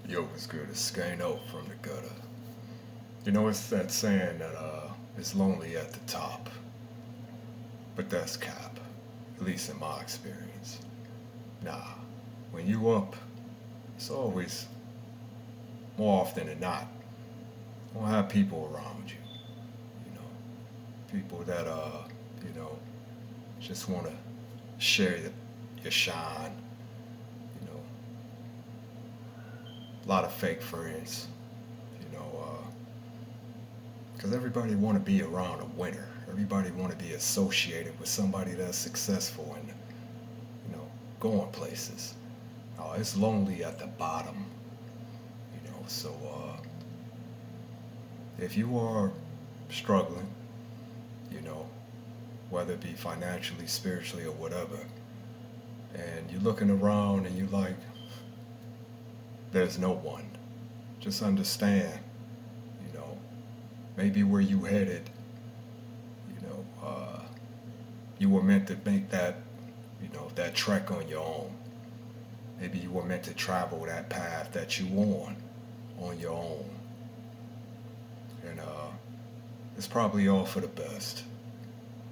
Yo, it's good. It's Skano from the gutter. You know, it's that saying that it's lonely at the top, but that's cap, at least in my experience. Nah, when you up, it's always more often than not. You don't have people around you. You know, people that you know, just want to share your shine. You know, a lot of fake friends. You know, because everybody want to be around a winner. Everybody want to be associated with somebody that's successful and going places. It's lonely at the bottom. So if you are struggling, you know, whether it be financially, spiritually, or whatever, and you're looking around and you're like, there's no one. Just understand, you know, maybe where you headed, you know, you were meant to make that, that trek on your own. Maybe you were meant to travel that path that you on your own. And it's probably all for the best.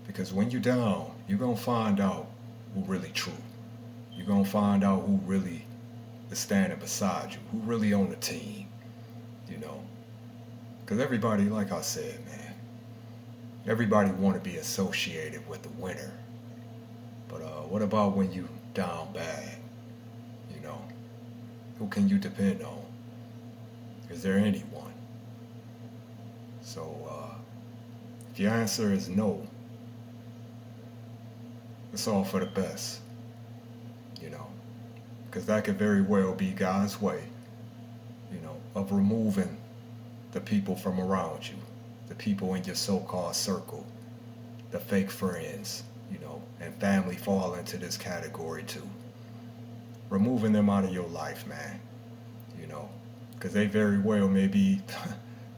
Because when you're down, you're going to find out who really true. You're going to find out who really is standing beside you, who really on the team, you know. Because everybody, like I said, man, everybody want to be associated with the winner. But what about when you down bad? You know, who can you depend on? Is there anyone? So if your answer is no, it's all for the best, you know, because that could very well be God's way, of removing the people from around you, the people in your so-called circle, the fake friends, and family fall into this category too. Removing them out of your life, man, because they very well may be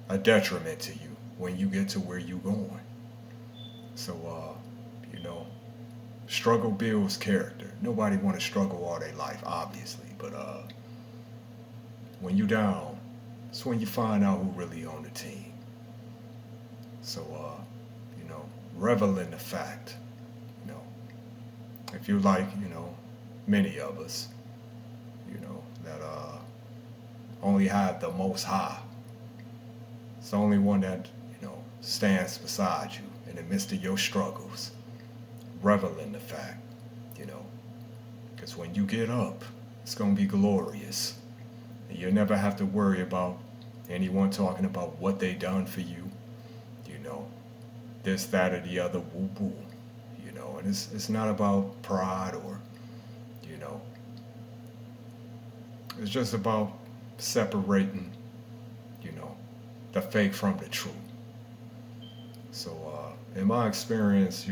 a detriment to you when you get to where you're going. So, struggle builds character. Nobody want to struggle all their life, obviously, but when you down, it's when you find out who really on the team. So, revel in the fact, if you like, many of us, that only have the Most High. It's the only one that, stands beside you in the midst of your struggles. Revel in the fact, because when you get up, it's going to be glorious. And you'll never have to worry about anyone talking about what they done for you, this, that, or the other, woo woo. And it's not about pride or, it's just about separating, the fake from the true. So, in my experience,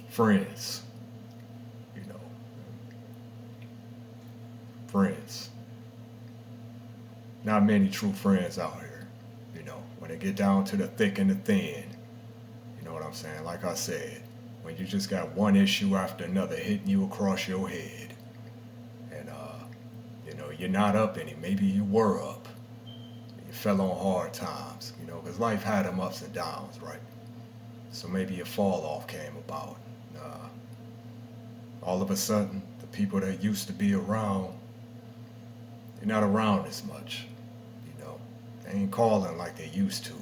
friends, you know, friends. Not many true friends out here, when they get down to the thick and the thin, you know what I'm saying? Like I said, when you just got one issue after another hitting you across your head, and, you're not up any, maybe you were up, you fell on hard times, because life had them ups and downs, right? So maybe a fall off came about. All of a sudden, the people that used to be around, they're not around as much. They ain't calling like they used to.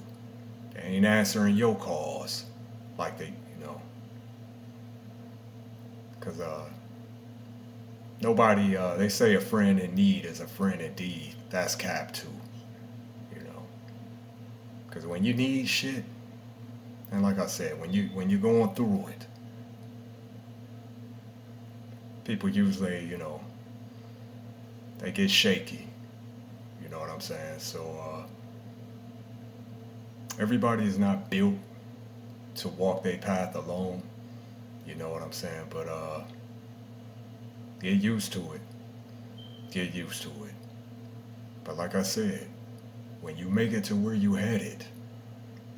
They ain't answering your calls like they, because nobody, they say a friend in need is a friend indeed. That's cap too, because when you need shit, and like I said, when you're going through it, people usually, they get shaky. You know what I'm saying? So everybody is not built to walk their path alone. You know what I'm saying? But get used to it. Get used to it. But like I said, when you make it to where you headed,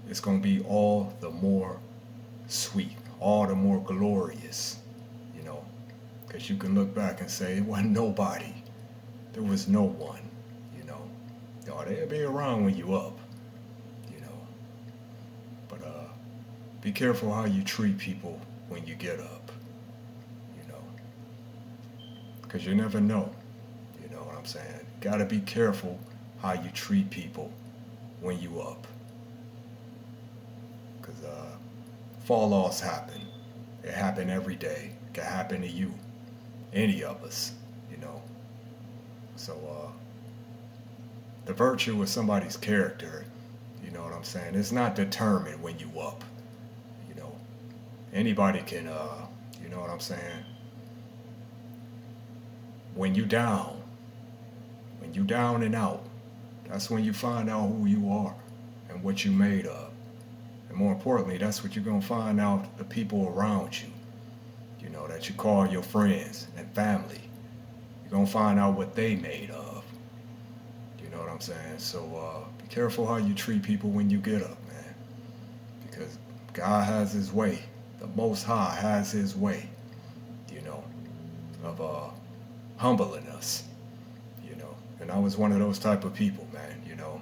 it's gonna be all the more sweet, all the more glorious, because you can look back and say it wasn't nobody there was no one, you know. Oh, they'll be around when you up, you know. But be careful how you treat people when you get up, you know, because you never know. You know what I'm saying? Gotta be careful how you treat people when you up, because fall offs happen. It happen every day. It can happen to you, any of us, you know. So the virtue of somebody's character, you know what I'm saying, it's not determined when you up, you know. Anybody can, you know what I'm saying, when you down, when you down and out, that's when you find out who you are and what you made of. And more importantly, that's what you're gonna find out the people around you, you know, that you call your friends and family. You're gonna find out what they made of. You know what I'm saying? So be careful how you treat people when you get up, man. Because God has his way. The Most High has his way, you know, of humbling us, you know. And I was one of those type of people, man, you know.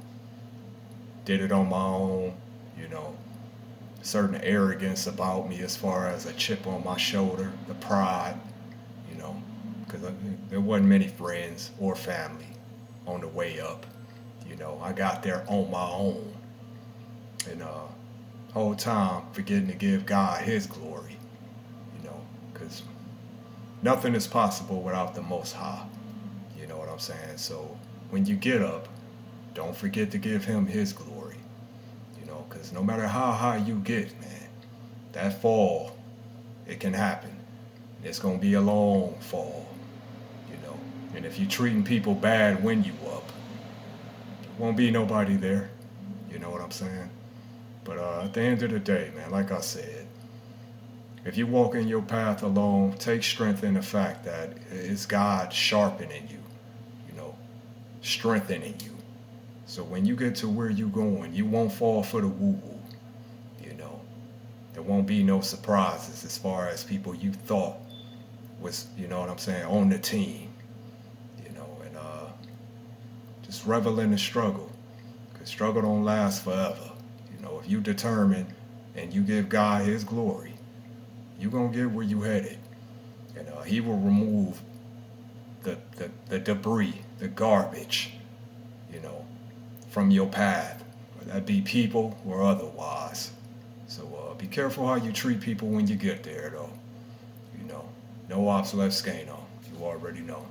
Did it on my own, you know. Certain arrogance about me as far as a chip on my shoulder, the pride, you know, because there wasn't many friends or family on the way up. You know, I got there on my own, and whole time forgetting to give God His glory. You know, because nothing is possible without the Most High. You know what I'm saying? So when you get up, don't forget to give Him His glory. You know, because no matter how high you get, man, that fall, it can happen. It's gonna be a long fall. You know, and if you're treating people bad when you up, won't be nobody there. You know what I'm saying? But at the end of the day, man, like I said, if you walk in your path alone, take strength in the fact that it's God sharpening you, you know, strengthening you. So when you get to where you going, you won't fall for the woo-woo, you know. There won't be no surprises as far as people you thought was, you know what I'm saying, on the team, you know, and just revel in the struggle, because struggle don't last forever. You know, if you determine and you give God His glory, you're going to get where you headed. And He will remove the debris, the garbage, you know, from your path, whether that be people or otherwise. So be careful how you treat people when you get there, though. You know, no ops left Skano. You already know.